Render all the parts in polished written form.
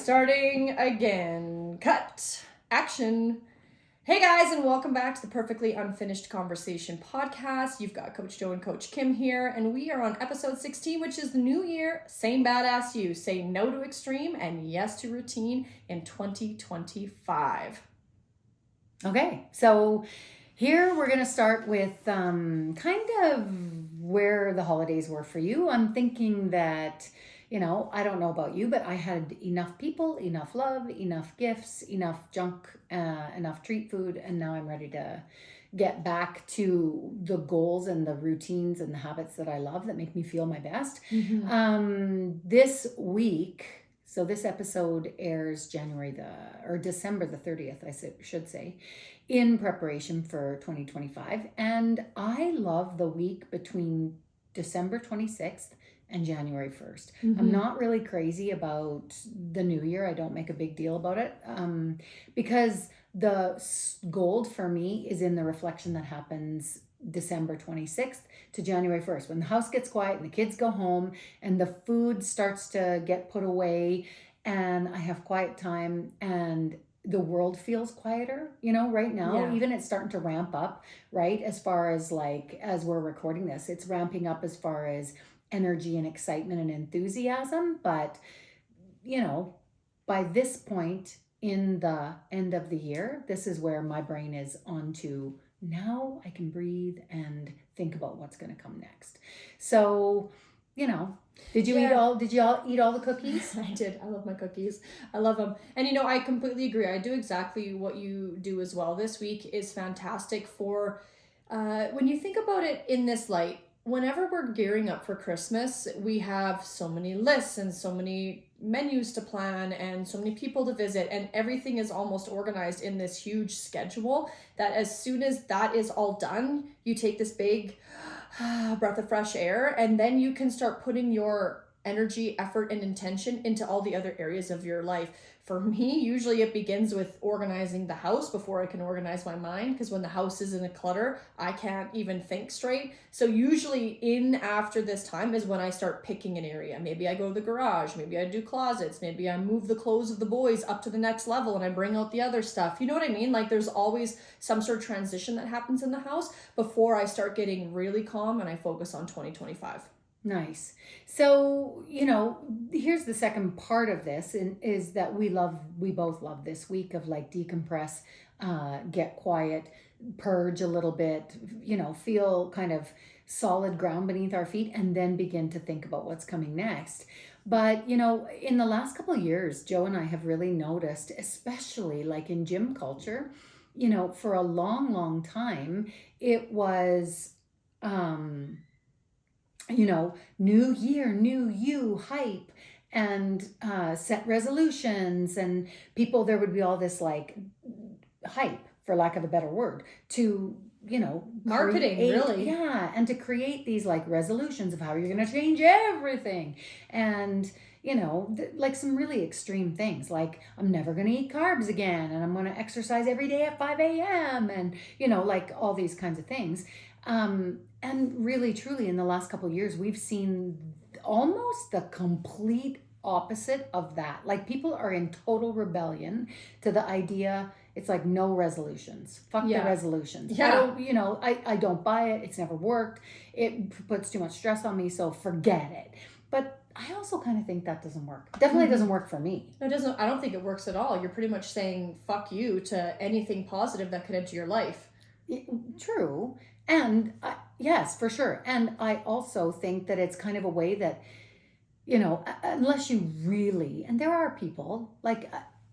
Starting again. Cut. Action. Hey guys, and welcome back to the Perfectly Unfinished Conversation podcast. You've got Coach Joe and Coach Kim here, and we are on episode 16, which is the new year. Same badass you. Say no to extreme and yes to routine in 2025. Okay, so here we're going to start with kind of where the holidays were for you. I'm thinking that, I don't know about you, but I had enough people, enough love, enough gifts, enough junk, enough treat food, and now I'm ready to get back to the goals and the routines and the habits that I love that make me feel my best. This week, so this episode airs December the 30th, should say, in preparation for 2025. And I love the week between December 26th and January 1st. I'm not really crazy about the new year. I don't make a big deal about it because the gold for me is in the reflection that happens December 26th to January 1st, when the house gets quiet and the kids go home and the food starts to get put away and I have quiet time and the world feels quieter, right now. Yeah. Even it's starting to ramp up, right? As far as as we're recording this, it's ramping up as far as energy and excitement and enthusiasm. But, by this point in the end of the year, this is where my brain is on to now I can breathe and think about what's going to come next. So, did you all eat all the cookies? I did. I love my cookies. I love them. And I completely agree. I do exactly what you do as well. This week is fantastic for when you think about it in this light. Whenever we're gearing up for Christmas, we have so many lists and so many menus to plan and so many people to visit, and everything is almost organized in this huge schedule that as soon as that is all done, you take this big breath of fresh air, and then you can start putting your energy, effort, and intention into all the other areas of your life. For me, usually it begins with organizing the house before I can organize my mind, because when the house is in a clutter, I can't even think straight. So usually after this time is when I start picking an area. Maybe I go to the garage, maybe I do closets, maybe I move the clothes of the boys up to the next level and I bring out the other stuff. You know what I mean? There's always some sort of transition that happens in the house before I start getting really calm and I focus on 2025. Nice. So, here's the second part of this is that we both love this week of decompress, get quiet, purge a little bit, feel kind of solid ground beneath our feet, and then begin to think about what's coming next. But, in the last couple of years, Joe and I have really noticed, especially in gym culture, for a long, long time, it was, new year, new you hype and set resolutions, and there would be all this hype, for lack of a better word, to marketing, really. Yeah, and to create these resolutions of how you're going to change everything. And some really extreme things, I'm never going to eat carbs again, and I'm going to exercise every day at 5 a.m. and all these kinds of things. And really, truly, in the last couple of years, we've seen almost the complete opposite of that. People are in total rebellion to the idea. It's no resolutions. Fuck the resolutions. Yeah. I don't buy it. It's never worked. It puts too much stress on me, so forget it. But I also kind of think that doesn't work. Definitely doesn't work for me. No, it doesn't. I don't think it works at all. You're pretty much saying fuck you to anything positive that could enter your life. True. And yes, for sure. And I also think that it's kind of a way that, unless you really, and there are people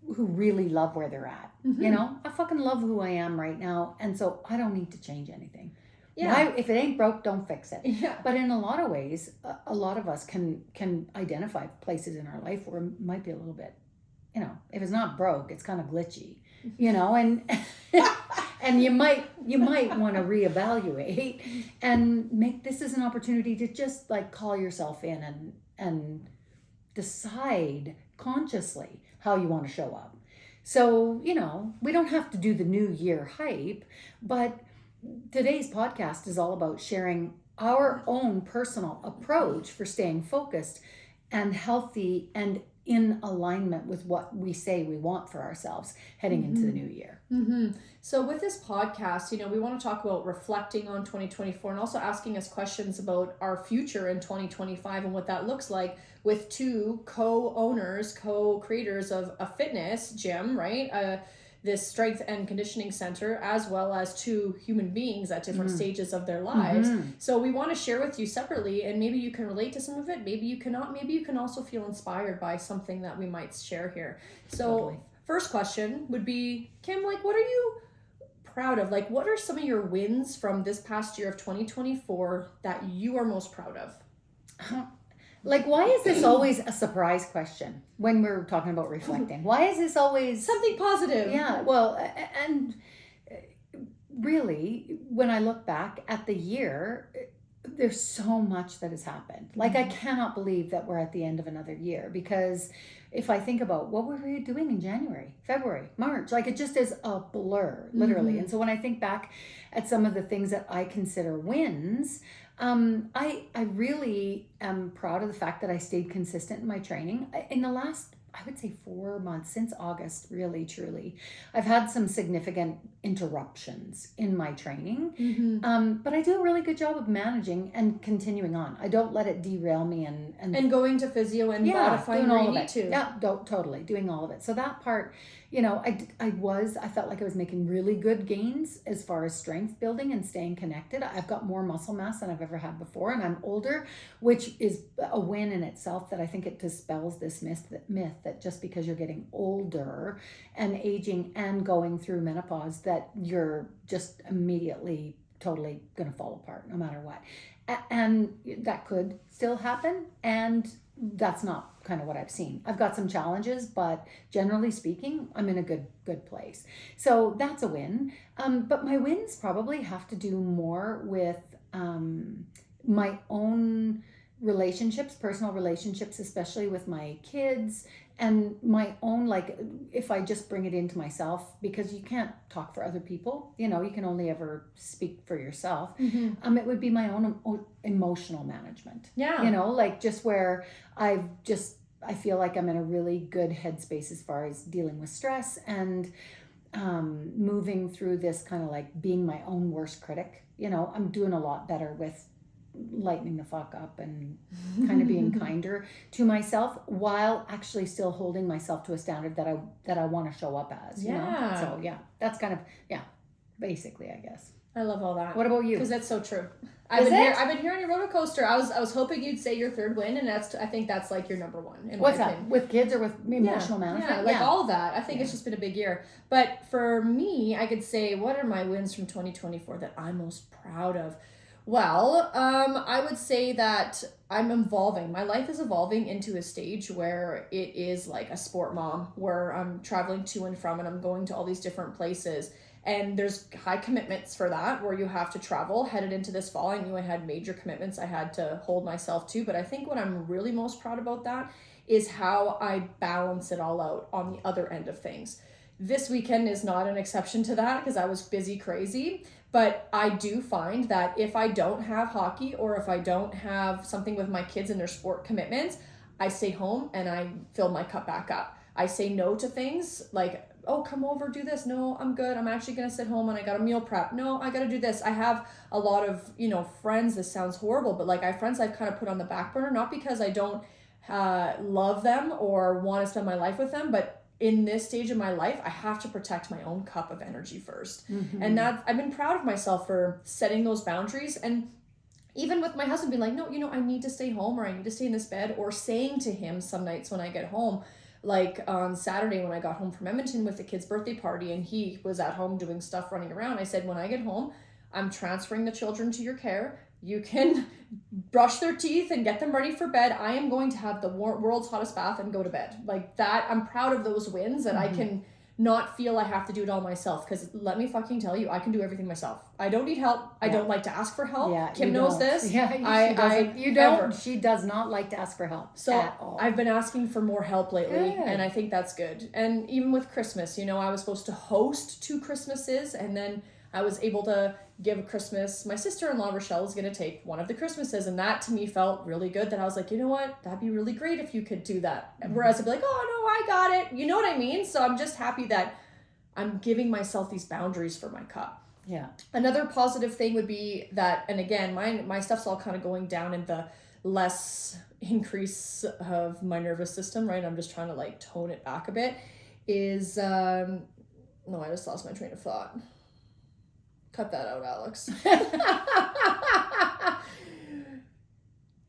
who really love where they're at, I fucking love who I am right now. And so I don't need to change anything. Yeah. If it ain't broke, don't fix it. Yeah. But in a lot of ways, a lot of us can identify places in our life where it might be a little bit, if it's not broke, it's kind of glitchy, and and you might want to reevaluate and make this as an opportunity to just call yourself in and decide consciously how you want to show up. So, we don't have to do the new year hype, but today's podcast is all about sharing our own personal approach for staying focused and healthy and in alignment with what we say we want for ourselves heading into the new year. So with this podcast, we want to talk about reflecting on 2024 and also asking us questions about our future in 2025 and what that looks like with two co-owners, co-creators of a fitness gym, right? This strength and conditioning center, as well as two human beings at different stages of their lives. So we want to share with you separately, and maybe you can relate to some of it, maybe you cannot, maybe you can also feel inspired by something that we might share here. So first question would be, Kim, like, what are you proud of? Like, what are some of your wins from this past year of 2024 that you are most proud of? Like, why is this always a surprise question when we're talking about reflecting? Why is this always something positive? Yeah, well, and really, when I look back at the year, there's so much that has happened. Like, I cannot believe that we're at the end of another year, because if I think about what were we doing in January, February, March, like, it just is a blur, literally. And so when I think back at some of the things that I consider wins, I really am proud of the fact that I stayed consistent in my training. In the last, I would say 4 months, since August, really, truly, I've had some significant interruptions in my training. But I do a really good job of managing and continuing on. I don't let it derail me and going to physio and modifying where you need to. Yeah, totally, doing all of it. So that part, I felt like I was making really good gains as far as strength building and staying connected. I've got more muscle mass than I've ever had before, and I'm older, which is a win in itself, that I think it dispels this myth that just because you're getting older and aging and going through menopause, that you're just immediately totally going to fall apart no matter what. And that could still happen, and that's not kind of what I've seen. I've got some challenges, but generally speaking, I'm in a good place. So that's a win. But my wins probably have to do more with my own relationships, personal relationships, especially with my kids, and my own, like, if I just bring it into myself, because you can't talk for other people, you can only ever speak for yourself. It would be my own emotional management. Yeah. Like, just where I feel like I'm in a really good headspace as far as dealing with stress and moving through this kind of like being my own worst critic. I'm doing a lot better with lightening the fuck up and kind of being kinder to myself, while actually still holding myself to a standard that I want to show up as. So that's kind of basically, I guess. I love all that. What about you? Because that's so true. I've been here on your roller coaster. I was hoping you'd say your third win, and I think that's like your number one. What's that? With kids or with emotional management? Yeah, all of that. I think it's just been a big year. But for me, I could say, what are my wins from 2024 that I'm most proud of? Well, I would say that I'm evolving. My life is evolving into a stage where it is like a sport mom, where I'm traveling to and from, and I'm going to all these different places. And there's high commitments for that, where you have to travel. Headed into this fall, I knew I had major commitments I had to hold myself to. But I think what I'm really most proud about that is how I balance it all out on the other end of things. This weekend is not an exception to that, because I was busy crazy. But I do find that if I don't have hockey, or if I don't have something with my kids and their sport commitments, I stay home and I fill my cup back up. I say no to things like, oh, come over, do this. No, I'm good. I'm actually going to sit home and I got a meal prep. No, I got to do this. I have a lot of, friends. This sounds horrible, but like, I have friends I've kind of put on the back burner, not because I don't love them or want to spend my life with them, but in this stage of my life, I have to protect my own cup of energy first. And that I've been proud of myself for setting those boundaries. And even with my husband being like, no, I need to stay home, or I need to stay in this bed, or saying to him some nights when I get home, like on Saturday when I got home from Edmonton with the kid's birthday party and he was at home doing stuff, running around, I said, when I get home, I'm transferring the children to your care. You can brush their teeth and get them ready for bed. I am going to have the world's hottest bath and go to bed. Like that, I'm proud of those wins, that I can not feel I have to do it all myself. Because let me fucking tell you, I can do everything myself. I don't need help. I don't like to ask for help. Yeah, Kim knows this. Yeah, you don't. She does not like to ask for help at all. I've been asking for more help lately, and I think that's good. And even with Christmas, I was supposed to host 2 Christmases, and then I was able to give a Christmas. My sister-in-law, Rochelle, is going to take one of the Christmases. And that to me felt really good that I was like, you know what? That'd be really great if you could do that. Whereas I'd be like, oh, no, I got it. You know what I mean? So I'm just happy that I'm giving myself these boundaries for my cup. Yeah. Another positive thing would be that, and again, my stuff's all kind of going down in the less increase of my nervous system, right? I'm just trying to like tone it back a bit. Is no, I just lost my train of thought. Cut that out, Alex.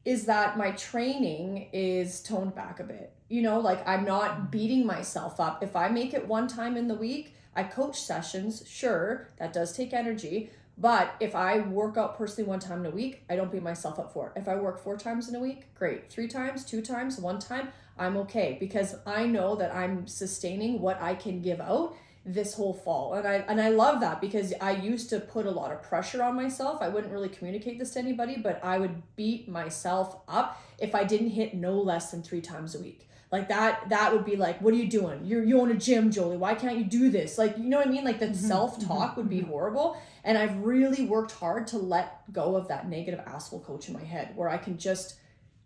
Is that my training is toned back a bit. You know, like I'm not beating myself up. If I make it one time in the week, I coach sessions, sure, that does take energy. But if I work out personally one time in a week, I don't beat myself up for it. If I work 4 times in a week, great. 3 times, 2 times, 1 time, I'm okay. Because I know that I'm sustaining what I can give out this whole fall. And I love that because I used to put a lot of pressure on myself. I wouldn't really communicate this to anybody, but I would beat myself up if I didn't hit no less than 3 times a week. Like that would be like, what are you doing? You own a gym, Jolie. Why can't you do this? Like, you know what I mean? Like the self-talk would be horrible. And I've really worked hard to let go of that negative asshole coach in my head where I can just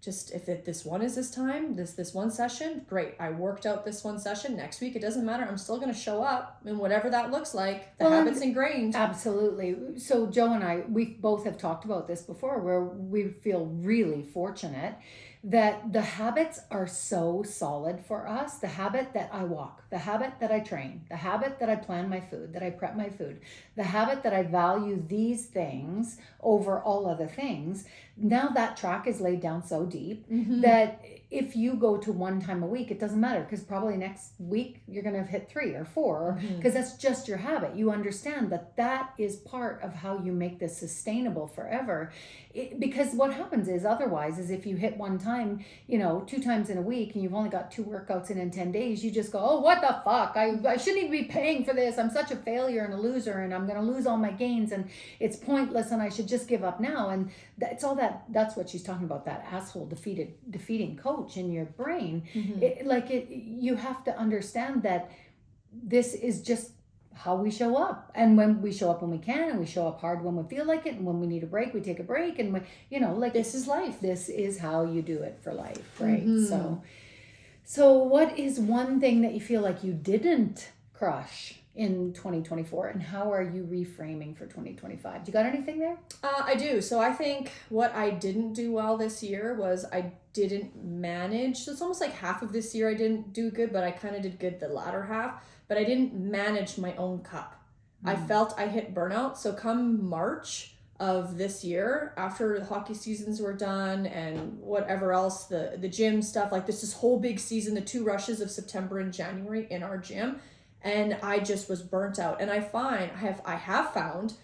if this one is this time, this one session, great. I worked out this one session. Next week, it doesn't matter. I'm still going to show up and whatever that looks like, the habit's ingrained. Absolutely. So Joe and I, we both have talked about this before where we feel really fortunate that the habits are so solid for us. The habit that I walk, the habit that I train, the habit that I plan my food, that I prep my food, the habit that I value these things over all other things. Now that track is laid down so deep that if you go to 1 time a week, it doesn't matter because probably next week you're going to have hit 3 or 4 because that's just your habit. You understand that that is part of how you make this sustainable forever. Because what happens is otherwise is if you hit 1 time, 2 times in a week and you've only got 2 workouts in 10 days, you just go, oh, what the fuck? I shouldn't even be paying for this. I'm such a failure and a loser and I'm going to lose all my gains and it's pointless and I should just give up now. And that's what she's talking about, that asshole defeating coach in your brain. You have to understand that this is just how we show up, and when we show up when we can, and we show up hard when we feel like it, and when we need a break we take a break, and this is life. This is how you do it for life, right? So what is one thing that you feel like you didn't crush in 2024, and how are you reframing for 2025? Do you got anything there? I do. So I think what I didn't do well this year was I didn't manage. So it's almost like half of this year I didn't do good, but I kind of did good the latter half. But I didn't manage my own cup. I felt I hit burnout. So come March of this year, after the hockey seasons were done and whatever else, the gym stuff, like this whole big season, the 2 rushes of September and January in our gym. And I just was burnt out. And I have found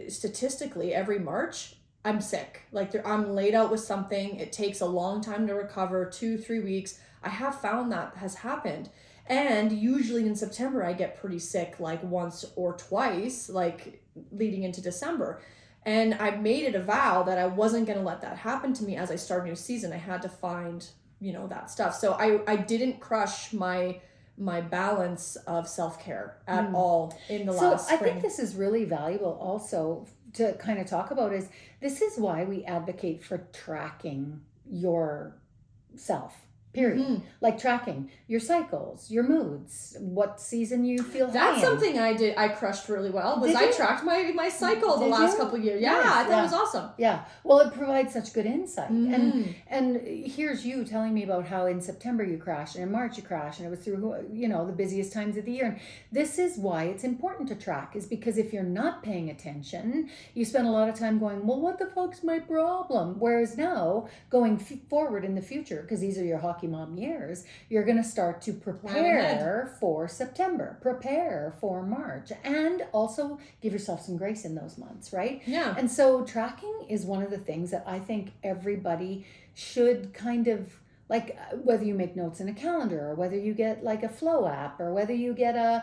statistically every March, I'm sick. Like I'm laid out with something. It takes a long time to recover, 2-3 weeks. I have found that has happened. And usually in September, I get pretty sick like once or twice, like leading into December. And I made it a vow that I wasn't going to let that happen to me as I start a new season. I had to find, that stuff. So I didn't crush my balance of self-care at all in the last spring. I think this is really valuable also to kind of talk about is this is why we advocate for tracking yourself. Period. Like tracking your cycles, your moods, what season you feel That's something I crushed really well. I tracked my cycle the last couple of years. Yeah, I thought it was awesome. Yeah. Well, it provides such good insight. And here's you telling me about how in September you crashed and in March you crashed and it was through the busiest times of the year. And this is why it's important to track, is because if you're not paying attention, you spend a lot of time going, well, what the fuck's my problem? Whereas now, going forward in the future, because these are your hockey mom years, you're going to start to prepare for September, prepare for March, and also give yourself some grace in those months, right? Yeah. And so tracking is one of the things that I think everybody should kind of Like whether you make notes in a calendar or whether you get like a flow app or whether you get a,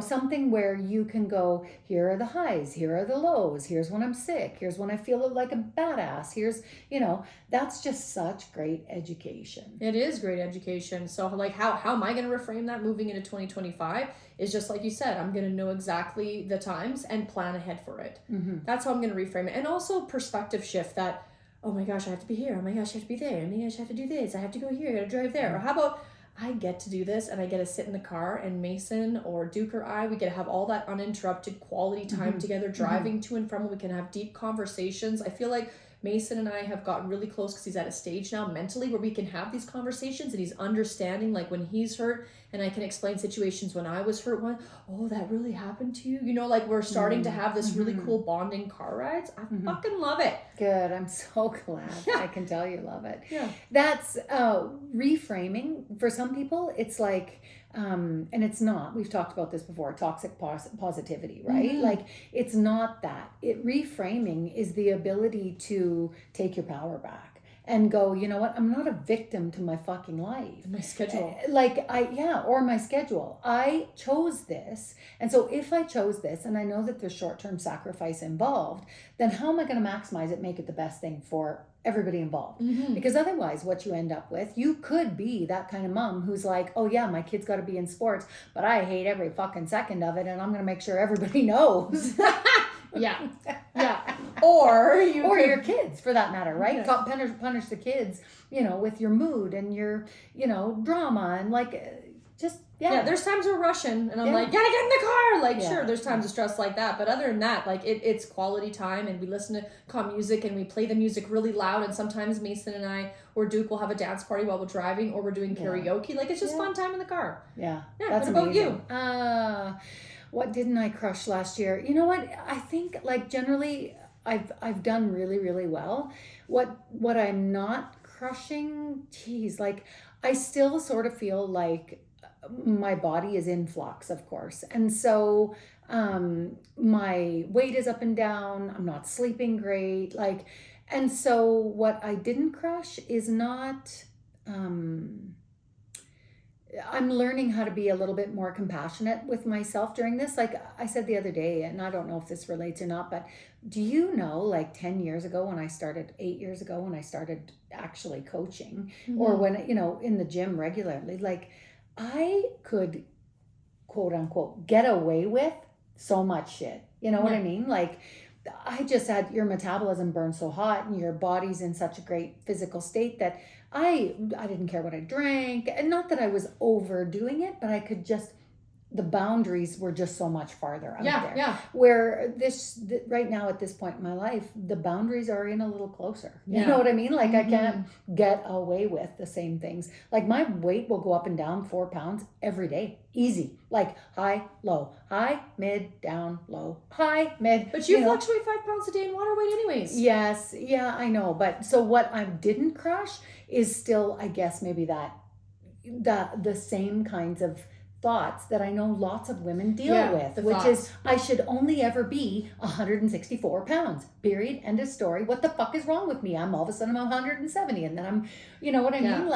something where you can go, here are the highs, here are the lows, here's when I'm sick, here's when I feel like a badass, here's, that's just such great education. It is great education. So like how am I going to reframe that moving into 2025 is just like you said, I'm going to know exactly the times and plan ahead for it. Mm-hmm. That's how I'm going to reframe it. And also perspective shift that, oh my gosh, I have to be here. Oh my gosh, I have to be there. Oh my gosh, I have to do this. I have to go here. I got to drive there. Or how about I get to do this and I get to sit in the car and Mason or Duke or I, we get to have all that uninterrupted quality time together, driving to and from. We can have deep conversations. I feel like Mason and I have gotten really close because he's at a stage now mentally where we can have these conversations and he's understanding like when he's hurt and I can explain situations when I was hurt. Oh, that really happened to you? Like we're starting to have this really cool bonding car rides. I fucking love it. Good. I'm so glad. I can tell you love it. Yeah. That's reframing. For some people, it's like, and it's not, we've talked about this before, toxic positivity, right? Like it's not that. Reframing is the ability to take your power back and go, you know what? I'm not a victim to my fucking life. My schedule. Or my schedule. I chose this. And so if I chose this and I know that there's short-term sacrifice involved, then how am I going to maximize it, make it the best thing for everybody involved? Because otherwise what you end up with, you could be that kind of mom who's like, oh yeah, my kid's got to be in sports, but I hate every fucking second of it and I'm going to make sure everybody knows. Yeah. Or your kids for that matter, right? Yeah. Punish the kids, with your mood and your, drama and there's times we're rushing and I'm like, gotta get in the car. Sure, there's times of stress like that. But other than that, it's quality time and we listen to calm music and we play the music really loud. And sometimes Mason and I or Duke will have a dance party while we're driving or we're doing karaoke. It's just fun time in the car. Yeah. That's what about you? What didn't I crush last year? You know what? I think generally I've done really, really well. What I'm not crushing, I still sort of feel like my body is in flux, of course. And so my weight is up and down. I'm not sleeping great. And so what I didn't crush is not, I'm learning how to be a little bit more compassionate with myself during this. Like I said the other day, and I don't know if this relates or not, but do you know, 10 years ago when I started, 8 years ago when I started actually coaching or when, in the gym regularly, I could, quote unquote, get away with so much shit. You know what I mean? I just had your metabolism burn so hot and your body's in such a great physical state that I didn't care what I drank. And not that I was overdoing it, but I could just, the boundaries were just so much farther out there. Yeah. Where right now at this point in my life, the boundaries are in a little closer. You know what I mean? I can't get away with the same things. My weight will go up and down 4 pounds every day. Easy. High, low, high, mid, down, low, high, mid. But you fluctuate 5 pounds a day in water weight anyways. Yes. Yeah, I know. But so what I didn't crush is still, I guess, maybe the same kinds of thoughts that I know lots of women deal with, which is I should only ever be 164 pounds, period, end of story. What the fuck is wrong with me? I'm all of a sudden I'm 170 and then I'm, you know what I mean?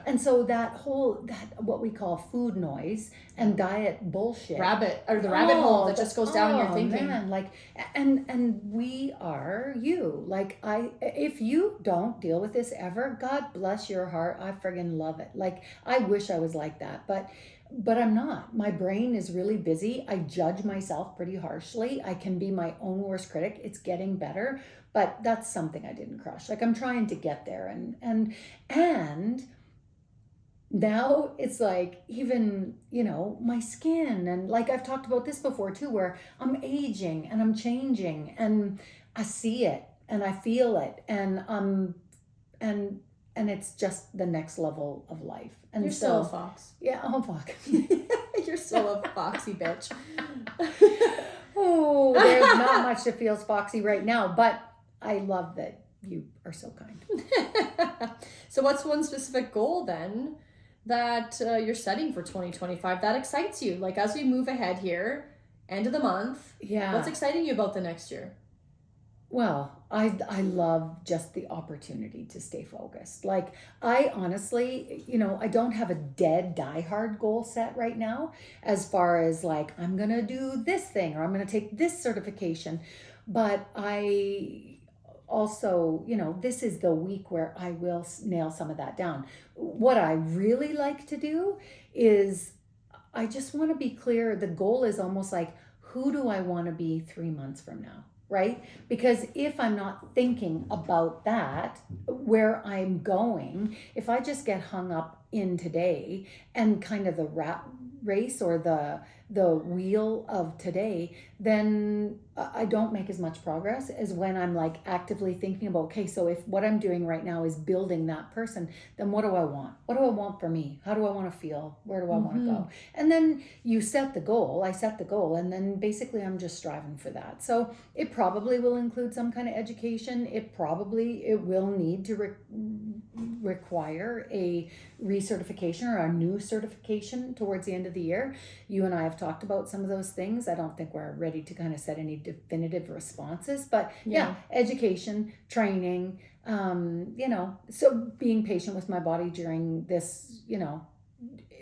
And so that what we call food noise and diet bullshit. Rabbit hole that just goes down your thinking. Man, and we are you. If you don't deal with this ever, God bless your heart. I friggin' love it. I wish I was like that, but I'm not. My brain is really busy. I judge myself pretty harshly. I can be my own worst critic. It's getting better, but that's something I didn't crush. I'm trying to get there and now it's even, my skin and I've talked about this before too, where I'm aging and I'm changing and I see it and I feel it and it's just the next level of life. And you're still a fox. Yeah, oh fuck. You're still a foxy bitch. Oh, there's not much that feels foxy right now, but I love that you are so kind. So what's one specific goal then that you're setting for 2025 that excites you? As we move ahead here, end of the month, what's exciting you about the next year? Well, I love just the opportunity to stay focused. Like, I honestly, I don't have a dead diehard goal set right now as far as like I'm gonna do this thing or I'm gonna take this certification. But I also, this is the week where I will nail some of that down. What I really like to do is I just want to be clear. The goal is almost like, who do I want to be 3 months from now? Right? Because if I'm not thinking about that, where I'm going, if I just get hung up in today and kind of the rat race or the wheel of today, then I don't make as much progress as when I'm like actively thinking about, okay, so if what I'm doing right now is building that person, then what do I want? What do I want for me? How do I want to feel? Where do I want to go? And then you set the goal. I set the goal, and then basically I'm just striving for that. So it probably will include some kind of education. It will need to require a recertification or a new certification towards the end of the year. You and I have talked about some of those things. I don't think we're ready to kind of set any definitive responses, but yeah, education, training, so being patient with my body during this,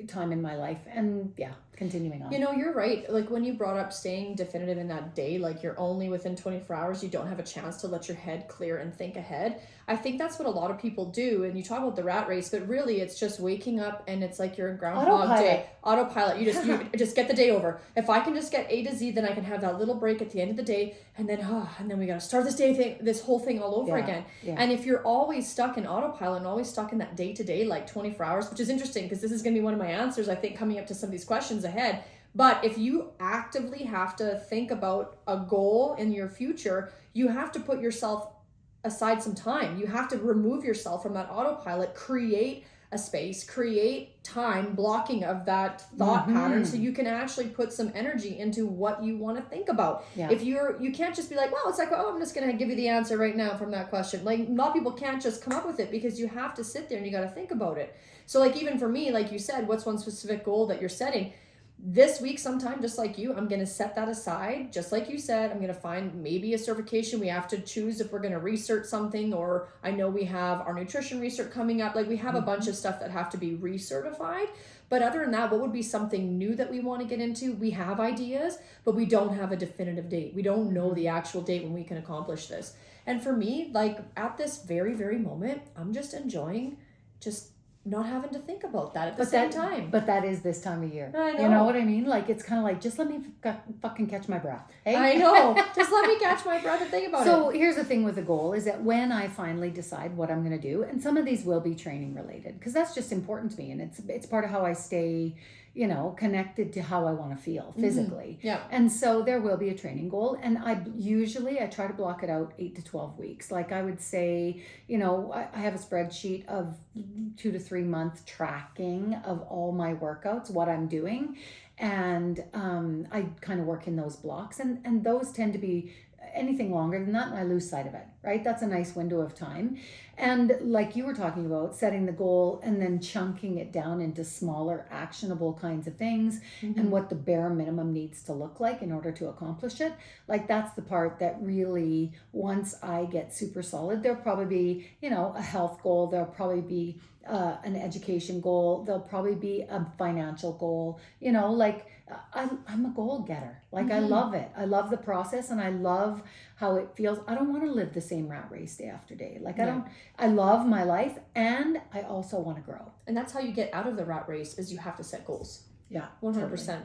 time in my life, and continuing on. You're right. Like when you brought up staying definitive in that day, like you're only within 24 hours, you don't have a chance to let your head clear and think ahead. I think that's what a lot of people do. And you talk about the rat race, but really it's just waking up and it's like you're in Groundhog Day. Autopilot. You just get the day over. If I can just get A to Z, then I can have that little break at the end of the day, and then we got to start this whole thing all over again. Yeah. And if you're always stuck in autopilot and always stuck in that day to day, like 24 hours, which is interesting because this is going to be one of my answers, I think, coming up to some of these questions ahead. But if you actively have to think about a goal in your future, you have to put yourself aside some time. You have to remove yourself from that autopilot, create a space, create time blocking of that thought pattern so you can actually put some energy into what you want to think about. Yeah. If you can't just be like, well, it's like, oh, I'm just going to give you the answer right now from that question. Like a lot of people can't just come up with it because you have to sit there and you got to think about it. So like even for me, like you said, what's one specific goal that you're setting? This week sometime, just like you, I'm going to set that aside. Just like you said, I'm going to find maybe a certification. We have to choose if we're going to research something, or I know we have our nutrition research coming up. Like we have a bunch of stuff that have to be recertified. But other than that, what would be something new that we want to get into? We have ideas, but we don't have a definitive date. We don't know the actual date when we can accomplish this. And for me, like at this very, very moment, I'm just enjoying just not having to think about that at the same time. But that is this time of year. I know. You know what I mean? Like, it's kind of like, just let me fucking catch my breath. Hey? I know. Just let me catch my breath and think about it. So here's the thing with the goal is that when I finally decide what I'm going to do, and some of these will be training related, because that's just important to me. And it's part of how I stay, connected to how I want to feel physically. Yeah. And so there will be a training goal. And I try to block it out 8 to 12 weeks. Like I would say, I have a spreadsheet of 2 to 3 month tracking of all my workouts, what I'm doing. And I kind of work in those blocks, and those tend to be anything longer than that, and I lose sight of it, right? That's a nice window of time. And like you were talking about, setting the goal and then chunking it down into smaller, actionable kinds of things, and what the bare minimum needs to look like in order to accomplish it. Like that's the part that really, once I get super solid, there'll probably be, a health goal, there'll probably be an education goal, there'll probably be a financial goal, I'm a goal getter. Like I love it. I love the process, and I love how it feels. I don't want to live the same rat race day after day. Like I love my life, and I also want to grow. And that's how you get out of the rat race, is you have to set goals. Yeah. 100%. Totally.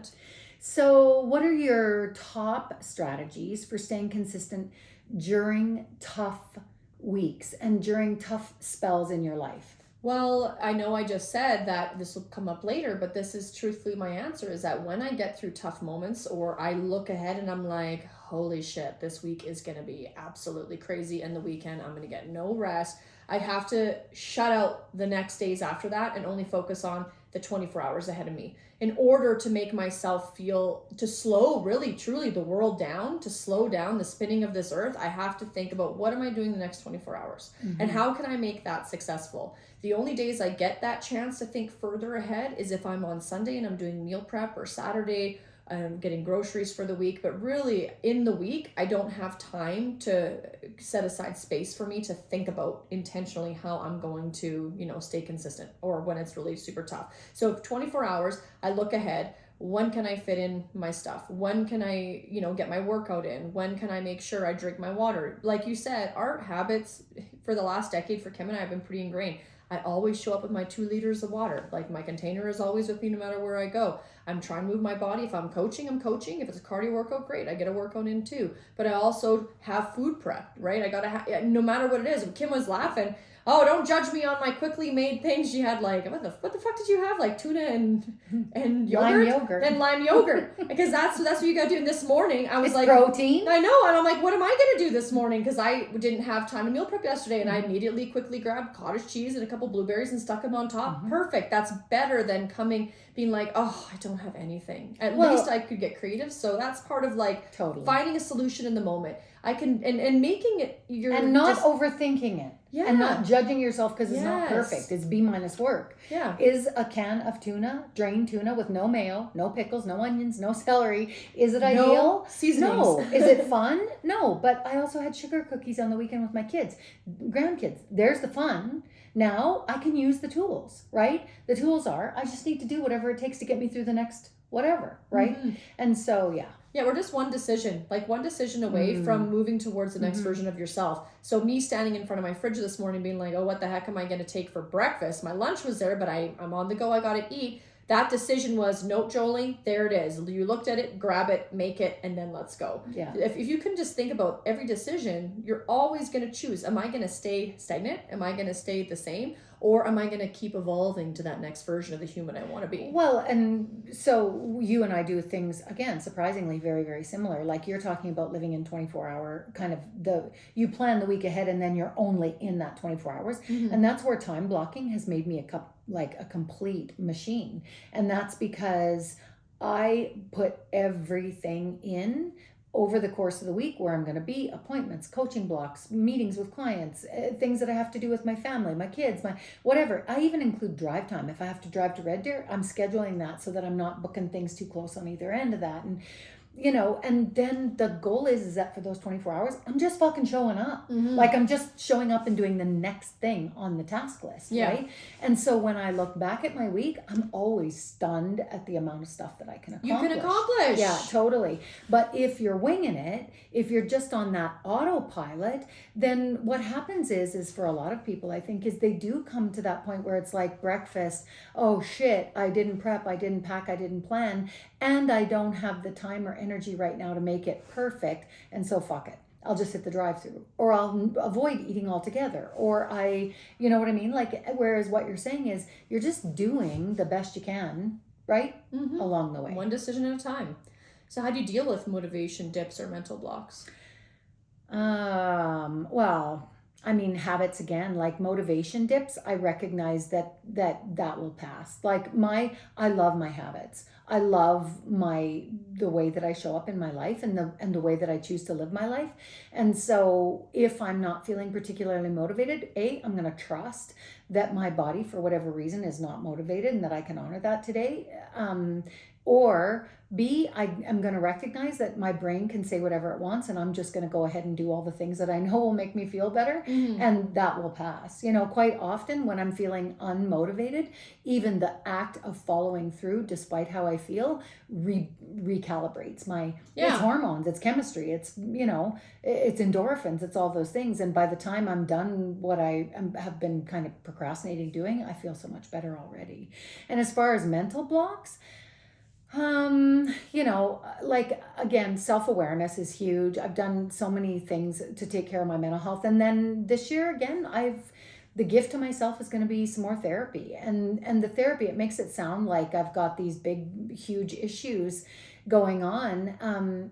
So what are your top strategies for staying consistent during tough weeks and during tough spells in your life? Well, I know I just said that this will come up later, but this is truthfully my answer, is that when I get through tough moments, or I look ahead and I'm like, holy shit, this week is going to be absolutely crazy, and the weekend I'm going to get no rest. I have to shut out the next days after that and only focus on the 24 hours ahead of me in order to make myself feel, to slow really truly the world down, to slow down the spinning of this earth. I have to think about, what am I doing the next 24 hours and how can I make that successful? The only days I get that chance to think further ahead is if I'm on Sunday and I'm doing meal prep, or Saturday getting groceries for the week. But really in the week, I don't have time to set aside space for me to think about intentionally how I'm going to, stay consistent, or when it's really super tough. So 24 hours, I look ahead. When can I fit in my stuff? When can I, get my workout in? When can I make sure I drink my water? Like you said, our habits for the last decade for Kim and I have been pretty ingrained. I always show up with my 2 liters of water. Like, my container is always with me no matter where I go. I'm trying to move my body. If I'm coaching, I'm coaching. If it's a cardio workout, great. I get a workout in too. But I also have food prep, right? I gotta have, no matter what it is. Kim was laughing. Oh, don't judge me on my quickly made things. She had like, what the fuck did you have? Like tuna and yogurt? Lime yogurt. And lime yogurt. Because that's what you got to do. And this morning, I was it's like. protein. I know. And I'm like, what am I going to do this morning? Because I didn't have time to meal prep yesterday. And I immediately quickly grabbed cottage cheese and a couple blueberries and stuck them on top. Mm-hmm. Perfect. That's better than being like, oh, I don't have anything. At least I could get creative. So that's part of like finding a solution in the moment. I can, and making it your. And not overthinking it. Yeah. And not judging yourself because it's not perfect. It's B- work. Yeah. Is a can of tuna, drained tuna with no mayo, no pickles, no onions, no celery, is it ideal? No seasonings. No. Is it fun? No. But I also had sugar cookies on the weekend with my kids, grandkids. There's the fun. Now I can use the tools, right? The tools are, I just need to do whatever it takes to get me through the next whatever, right? Mm-hmm. And so, yeah. Yeah, we're just one decision away from moving towards the next version of yourself. So me standing in front of my fridge this morning being like, oh, what the heck am I going to take for breakfast? My lunch was there, but I'm on the go. I got to eat. That decision was, nope, Jolie, there it is. You looked at it, grab it, make it, and then let's go. Yeah. If you can just think about every decision, you're always going to choose. Am I going to stay stagnant? Am I going to stay the same? Or am I going to keep evolving to that next version of the human I want to be? Well, and so you and I do things, again, surprisingly, very, very similar. Like you're talking about living in 24-hour kind of you plan the week ahead and then you're only in that 24 hours. Mm-hmm. And that's where time blocking has made me a complete machine. And that's because I put everything in over the course of the week where I'm going to be, appointments, coaching blocks, meetings with clients, things that I have to do with my family, my kids, my whatever. I even include drive time. If I have to drive to Red Deer, I'm scheduling that so that I'm not booking things too close on either end of that. And and then the goal is that for those 24 hours, I'm just fucking showing up. Mm-hmm. Like I'm just showing up and doing the next thing on the task list, right? And so when I look back at my week, I'm always stunned at the amount of stuff that I can accomplish. You can accomplish. Yeah, totally. But if you're winging it, if you're just on that autopilot, then what happens is for a lot of people, I think, is they do come to that point where it's like breakfast. Oh shit, I didn't prep, I didn't pack, I didn't plan, and I don't have the time or energy right now to make it perfect, and so fuck it, I'll just hit the drive-through, or I'll avoid eating altogether, or you know what I mean? Like, whereas what you're saying is you're just doing the best you can, right? Mm-hmm. Along the way, one decision at a time. So how do you deal with motivation dips or mental blocks? Well, I mean, habits again, like motivation dips, I recognize that will pass. Like I love my habits. I love the way that I show up in my life and the way that I choose to live my life. And so if I'm not feeling particularly motivated, I'm going to trust that my body, for whatever reason, is not motivated and that I can honor that today. Or B, I am going to recognize that my brain can say whatever it wants and I'm just going to go ahead and do all the things that I know will make me feel better, and that will pass. Quite often when I'm feeling unmotivated, even the act of following through despite how I feel recalibrates it's hormones, it's chemistry, it's it's endorphins, it's all those things, and by the time I'm done what I have been kind of procrastinating doing, I feel so much better already. And as far as mental blocks, like again, self-awareness is huge. I've done so many things to take care of my mental health. And then this year again, the gift to myself is going to be some more therapy, and the therapy, it makes it sound like I've got these big, huge issues going on.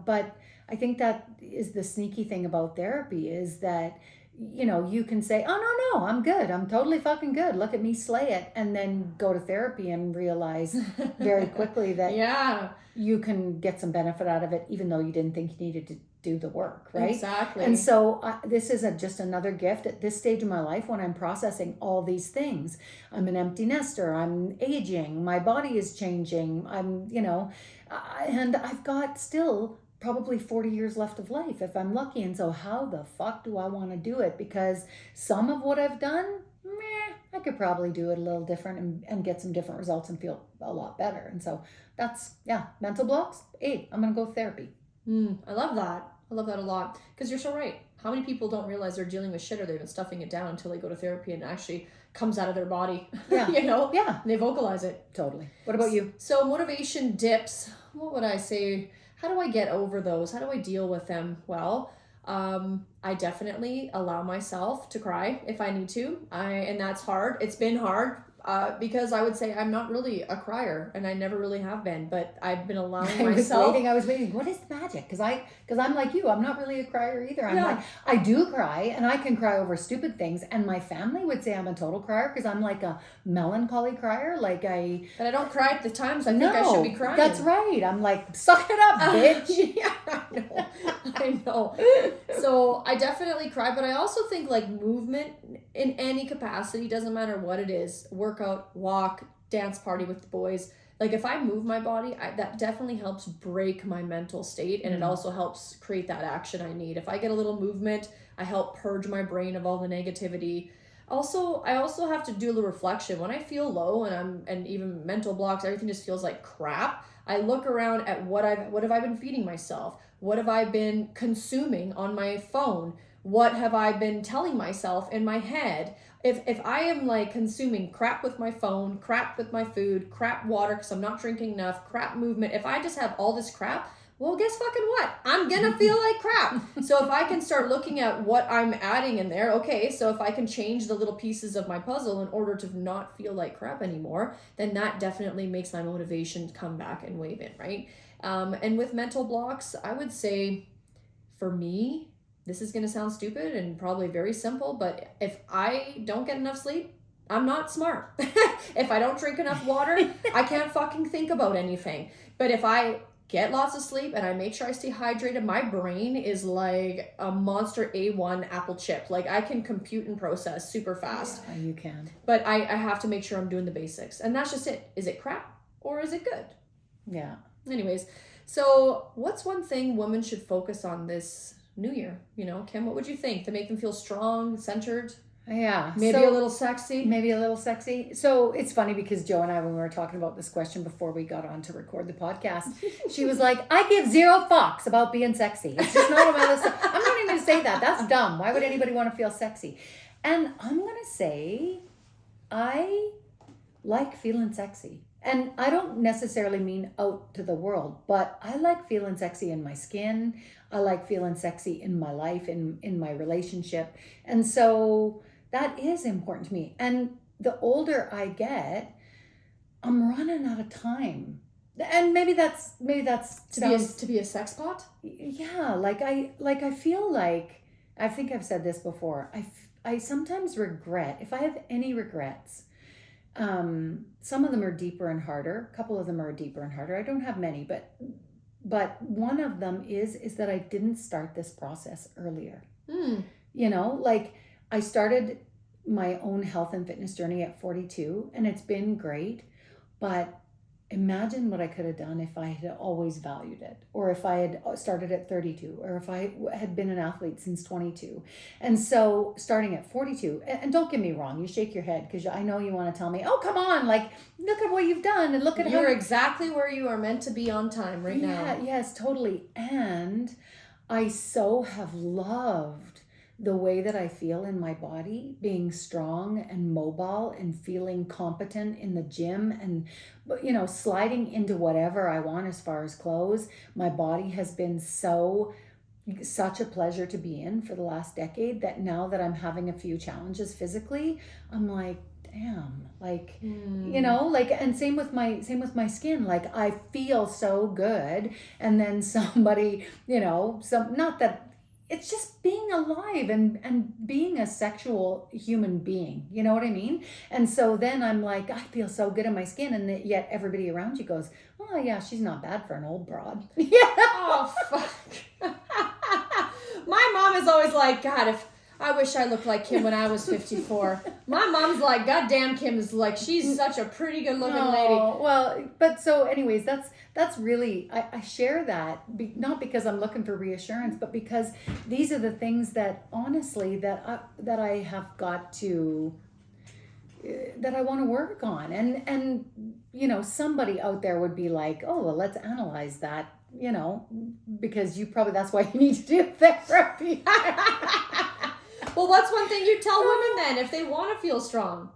But I think that is the sneaky thing about therapy is that, you can say, oh, no, I'm good. I'm totally fucking good. Look at me slay it. And then go to therapy and realize very quickly that you can get some benefit out of it, even though you didn't think you needed do the work, right? Exactly. And so this is just another gift at this stage of my life when I'm processing all these things. I'm an empty nester. I'm aging. My body is changing. And I've got still probably 40 years left of life if I'm lucky. And so how the fuck do I want to do it? Because some of what I've done, I could probably do it a little different and get some different results and feel a lot better. And so that's, mental blocks. Hey, I'm going to go therapy. I love that. I love that a lot. Because you're so right. How many people don't realize they're dealing with shit or they've been stuffing it down until they go to therapy and it actually comes out of their body? Yeah. And they vocalize it. Totally. What about you? So motivation dips. What would I say? How do I get over those? How do I deal with them? Well, I definitely allow myself to cry if I need to. And that's hard. It's been hard. Because I would say I'm not really a crier, and I never really have been, but I've been allowing myself. I was waiting. What is magic? Because I'm like you. I'm not really a crier either. I'm like, I do cry, and I can cry over stupid things. And my family would say I'm a total crier because I'm like a melancholy crier. But I don't cry at the times I think I should be crying. That's right. I'm like, suck it up, bitch. I know. So I definitely cry, but I also think like movement in any capacity, doesn't matter what it is, workout, walk, dance party with the boys. Like if I move my body, that definitely helps break my mental state, and it also helps create that action I need. If I get a little movement, I help purge my brain of all the negativity. Also, I also have to do a little reflection. When I feel low and even mental blocks, everything just feels like crap. I look around at what have I been feeding myself? What have I been consuming on my phone? What have I been telling myself in my head? If I am like consuming crap with my phone, crap with my food, crap water because I'm not drinking enough, crap movement, if I just have all this crap, well, guess fucking what? I'm gonna feel like crap. So if I can start looking at what I'm adding in there, okay, so if I can change the little pieces of my puzzle in order to not feel like crap anymore, then that definitely makes my motivation come back and wave in, right? And with mental blocks, I would say for me, this is going to sound stupid and probably very simple, but if I don't get enough sleep, I'm not smart. If I don't drink enough water, I can't fucking think about anything. But if I get lots of sleep and I make sure I stay hydrated, my brain is like a monster A1 apple chip. Like I can compute and process super fast. Yeah, you can. But I have to make sure I'm doing the basics. And that's just it. Is it crap or is it good? Yeah. Anyways, so what's one thing women should focus on this New Year? Kim, what would you think to make them feel strong, centered? Yeah. Maybe a little sexy. Maybe a little sexy. So it's funny because Joe and I, when we were talking about this question before we got on to record the podcast, she was like, I give 0 fucks about being sexy. It's just not on my list. I'm not even going to say that. That's dumb. Why would anybody want to feel sexy? And I'm going to say, I like feeling sexy. And I don't necessarily mean out to the world, but I like feeling sexy in my skin. I like feeling sexy in my life, in my relationship. And so that is important to me. And the older I get, I'm running out of time. And maybe that's to be a sex pot? Yeah, I feel like, I think I've said this before. I sometimes regret, if I have any regrets, some of them are deeper and harder. A couple of them are deeper and harder. I don't have many, but one of them is that I didn't start this process earlier. I started my own health and fitness journey at 42, and it's been great, but imagine what I could have done if I had always valued it, or if I had started at 32, or if I had been an athlete since 22. And so starting at 42, and don't get me wrong, you shake your head because I know you want to tell me, oh, come on, like, look at what you've done and look at You're exactly where you are meant to be on time right now. Yes, totally. And I so have loved the way that I feel in my body, being strong and mobile and feeling competent in the gym and, sliding into whatever I want as far as clothes. My body has been such a pleasure to be in for the last decade that now that I'm having a few challenges physically, I'm like, damn, and same with my skin. Like I feel so good. And then somebody, not that, it's just being alive and being a sexual human being. You know what I mean? And so then I'm like, I feel so good in my skin. And yet everybody around you goes, oh yeah, she's not bad for an old broad. Yeah. Oh, fuck. mom is always like, God, if I wish I looked like Kim when I was 54. My mom's like, God damn, Kim is like, she's such a pretty good looking lady. Well, but so anyways, that's really, I share that, not because I'm looking for reassurance, but because these are the things that honestly that I have got to, that I want to work on. And you know, somebody out there would be like, oh, well, let's analyze that, you know, because that's why you need to do therapy. Well, what's one thing you tell women then if they want to feel strong?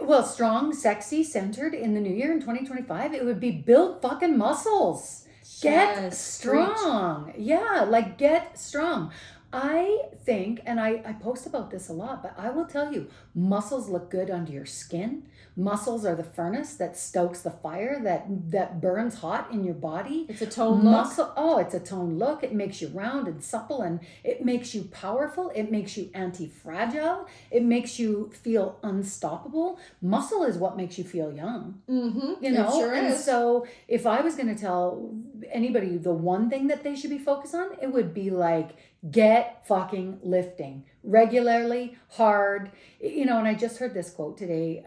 Well, strong, sexy, centered in the new year in 2025, it would be build fucking muscles. Get strong. Yeah, like get strong. I think, and I post about this a lot, but I will tell you, muscles look good under your skin. Muscles are the furnace that stokes the fire that burns hot in your body. It's a toned look. Oh, it's a toned look. It makes you round and supple, and it makes you powerful. It makes you anti-fragile. It makes you feel unstoppable. Muscle is what makes you feel young. Mm-hmm. You know, it sure and is. so if I was going to tell anybody the one thing that they should be focused on, it would be like, get fucking lifting regularly, hard. You know, and I just heard this quote today,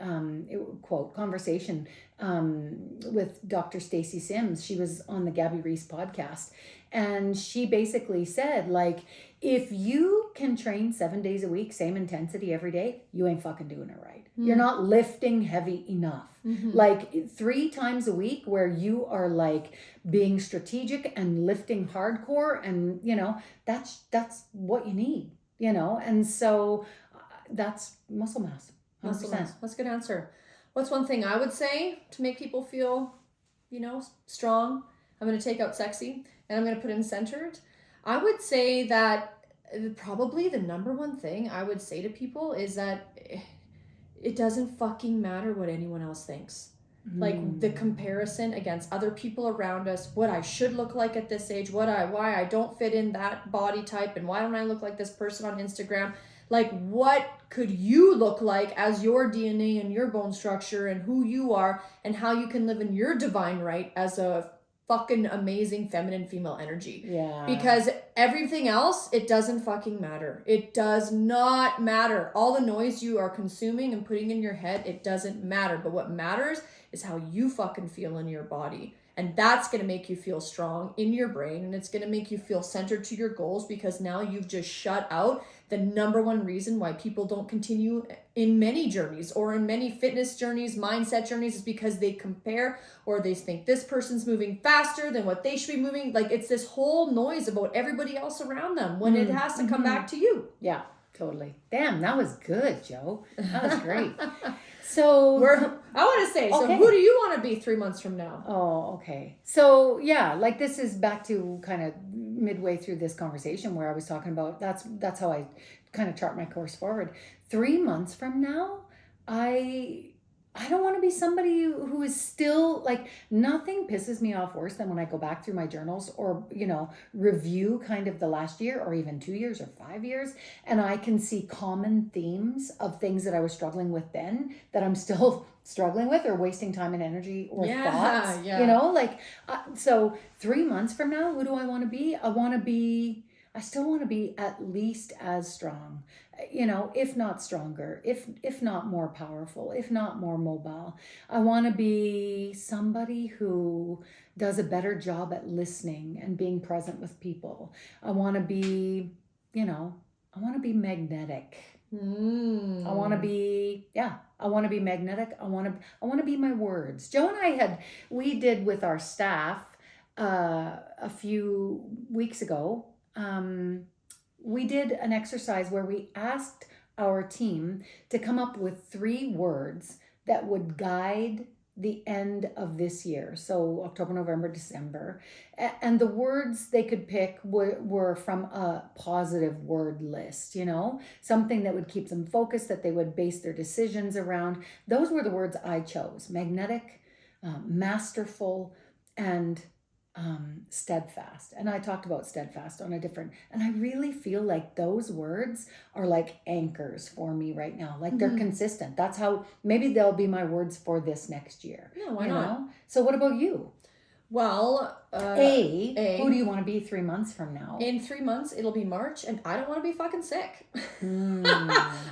conversation with Dr. Stacy Sims. She was on the Gabby Reese podcast, and she basically said, like, if you can train 7 days a week, same intensity every day, you ain't fucking doing it right. You're not lifting heavy enough. Like 3 times a week where you are like being strategic and lifting hardcore, and you know, that's what you need, you know. And so that's muscle mass. 100%. Muscle mass. That's a good answer. What's one thing I would say to make people feel, you know, strong? I'm going to take out sexy and I'm going to put in centered. I would say that probably the number one thing I would say to people is that it doesn't fucking matter what anyone else thinks. Like the comparison against other people around us, what I should look like at this age, why I don't fit in that body type, and why don't I look like this person on Instagram? Like, what could you look like as your DNA and your bone structure and who you are and how you can live in your divine right as a fucking amazing feminine female energy. Yeah. Because everything else, it doesn't fucking matter. It does not matter. All the noise you are consuming and putting in your head, it doesn't matter. But what matters is how you fucking feel in your body. And that's going to make you feel strong in your brain, and it's going to make you feel centered to your goals, because now you've just shut out the number one reason why people don't continue in many journeys or in many fitness journeys, mindset journeys, is because they compare, or they think this person's moving faster than what they should be moving. Like, it's this whole noise about everybody else around them when it has to come back to you. Yeah, totally. Damn, that was good, Joe. That was great. So I want to say, so okay. Who do you want to be 3 months from now? Oh, okay. So yeah, like this is back to kind of midway through this conversation where I was talking about that's how I kind of chart my course forward. 3 months from now, I don't want to be somebody who is still like, nothing pisses me off worse than when I go back through my journals or, you know, review kind of the last year or even 2 years or 5 years. And I can see common themes of things that I was struggling with then that I'm still struggling with, or wasting time and energy or thoughts, you know, like, so 3 months from now, who do I want to be? I still want to be at least as strong, you know, if not stronger, if not more powerful, if not more mobile. I want to be somebody who does a better job at listening and being present with people. I want to be, you know, I want to be magnetic. I want to be, I want to be magnetic. I want to be my words. Joe and we did with our staff a few weeks ago. We did an exercise where we asked our team to come up with 3 words that would guide the end of this year. So October, November, December. And the words they could pick were from a positive word list, you know, something that would keep them focused, that they would base their decisions around. Those were the words I chose: magnetic, masterful, and steadfast. And I talked about steadfast on a different, and I really feel like those words are like anchors for me right now. Like they're consistent. That's how, maybe they'll be my words for this next year. No, why not? So what about you? Well, Who do you want to be 3 months from now? In 3 months, it'll be March, and I don't want to be fucking sick. Mm.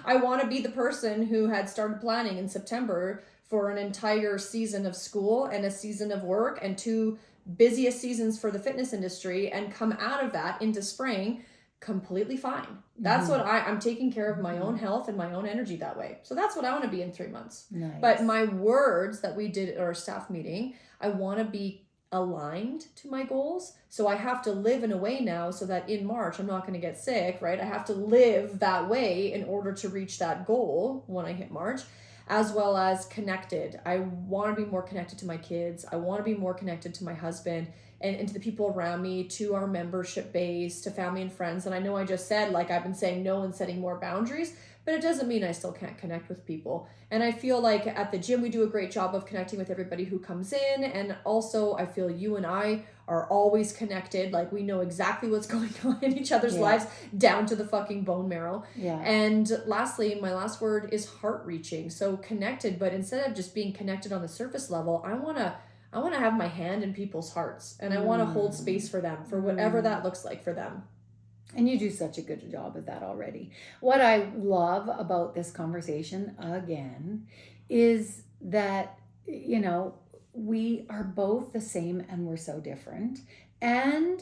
I want to be the person who had started planning in September for an entire season of school and a season of work and 2 busiest seasons for the fitness industry, and come out of that into spring completely fine. That's what I'm taking care of my own health and my own energy that way. So that's what I want to be in 3 months. Nice. But my words that we did at our staff meeting, I want to be aligned to my goals. So I have to live in a way now so that in March I'm not going to get sick, right? I have to live that way in order to reach that goal when I hit March, as well as connected. I want to be more connected to my kids. I want to be more connected to my husband and to the people around me, to our membership base, to family and friends. And I know I just said, like, I've been saying no and setting more boundaries, but it doesn't mean I still can't connect with people. And I feel like at the gym, we do a great job of connecting with everybody who comes in. And also I feel you and I are always connected. Like, we know exactly what's going on in each other's lives, down to the fucking bone marrow. Yeah. And lastly, my last word is heart reaching. So connected, but instead of just being connected on the surface level, I want to have my hand in people's hearts, and I want to hold space for them, for whatever that looks like for them. And you do such a good job of that already. What I love about this conversation, again, is that, you know, we are both the same and we're so different. And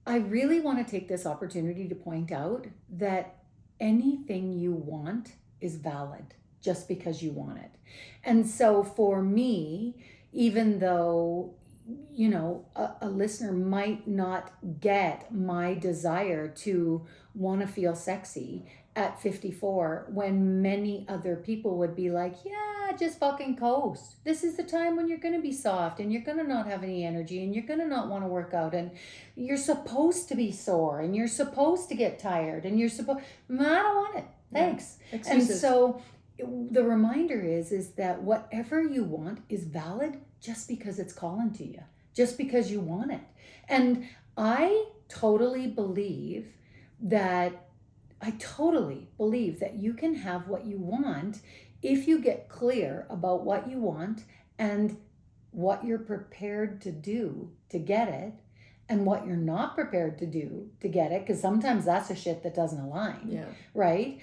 I really want to take this opportunity to point out that anything you want is valid just because you want it. And so for me, even though, you know, a listener might not get my desire to want to feel sexy at 54, when many other people would be like, yeah, just fucking coast. This is the time when you're going to be soft and you're going to not have any energy and you're going to not want to work out and you're supposed to be sore and you're supposed to get tired and you're supposed, I don't want it. Thanks. Yeah. And so the reminder is that whatever you want is valid just because it's calling to you, just because you want it. And I totally believe that you can have what you want if you get clear about what you want and what you're prepared to do to get it and what you're not prepared to do to get it, because sometimes that's a shit that doesn't align, right?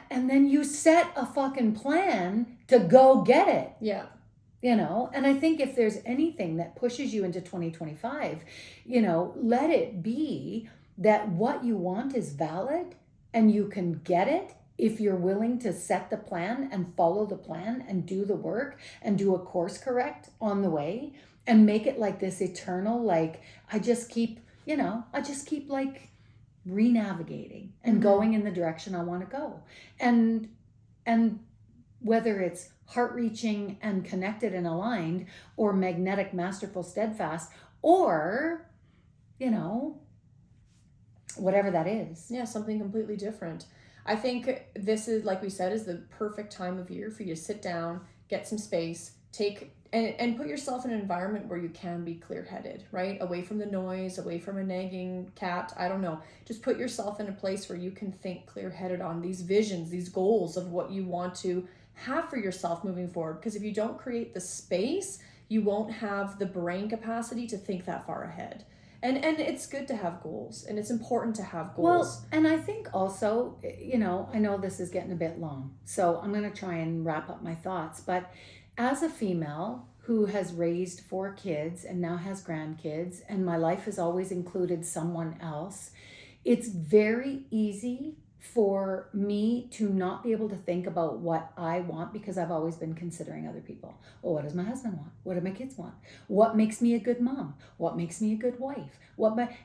And then you set a fucking plan to go get it. Yeah. You know, and I think if there's anything that pushes you into 2025, you know, let it be that what you want is valid and you can get it if you're willing to set the plan and follow the plan and do the work and do a course correct on the way and make it like this eternal, like, I just keep like re-navigating and going in the direction I want to go. And whether it's heart-reaching and connected and aligned, or magnetic, masterful, steadfast, or, you know, whatever that is. Yeah, something completely different. I think this is, like we said, is the perfect time of year for you to sit down, get some space, and put yourself in an environment where you can be clear-headed, right? Away from the noise, away from a nagging cat, I don't know. Just put yourself in a place where you can think clear-headed on these visions, these goals of what you want to have for yourself moving forward. Because if you don't create the space, you won't have the brain capacity to think that far ahead. And it's good to have goals, and it's important to have goals. Well, and I think also, you know, I know this is getting a bit long, so I'm going to try and wrap up my thoughts. But as a female who has raised 4 kids and now has grandkids, and my life has always included someone else, it's very easy for me to not be able to think about what I want because I've always been considering other people. Well, what does my husband want? What do my kids want? What makes me a good mom? What makes me a good wife?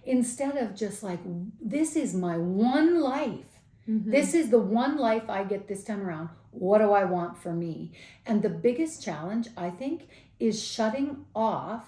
Instead of just like, this is my one life. Mm-hmm. This is the one life I get this time around. What do I want for me? And the biggest challenge, I think, is shutting off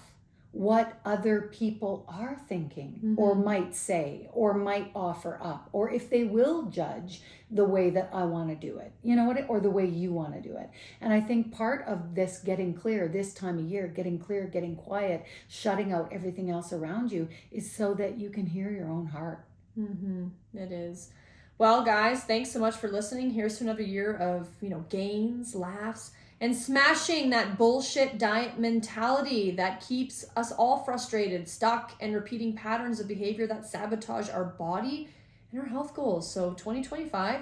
what other people are thinking or might say or might offer up, or if they will judge the way that I want to do it, you know what, or the way you want to do it. And I think part of this getting clear this time of year, getting clear, getting quiet, shutting out everything else around you, is so that you can hear your own heart. It is. Well, guys, thanks so much for listening. Here's to another year of, you know, gains, laughs, and smashing that bullshit diet mentality that keeps us all frustrated, stuck, and repeating patterns of behavior that sabotage our body and our health goals. So 2025,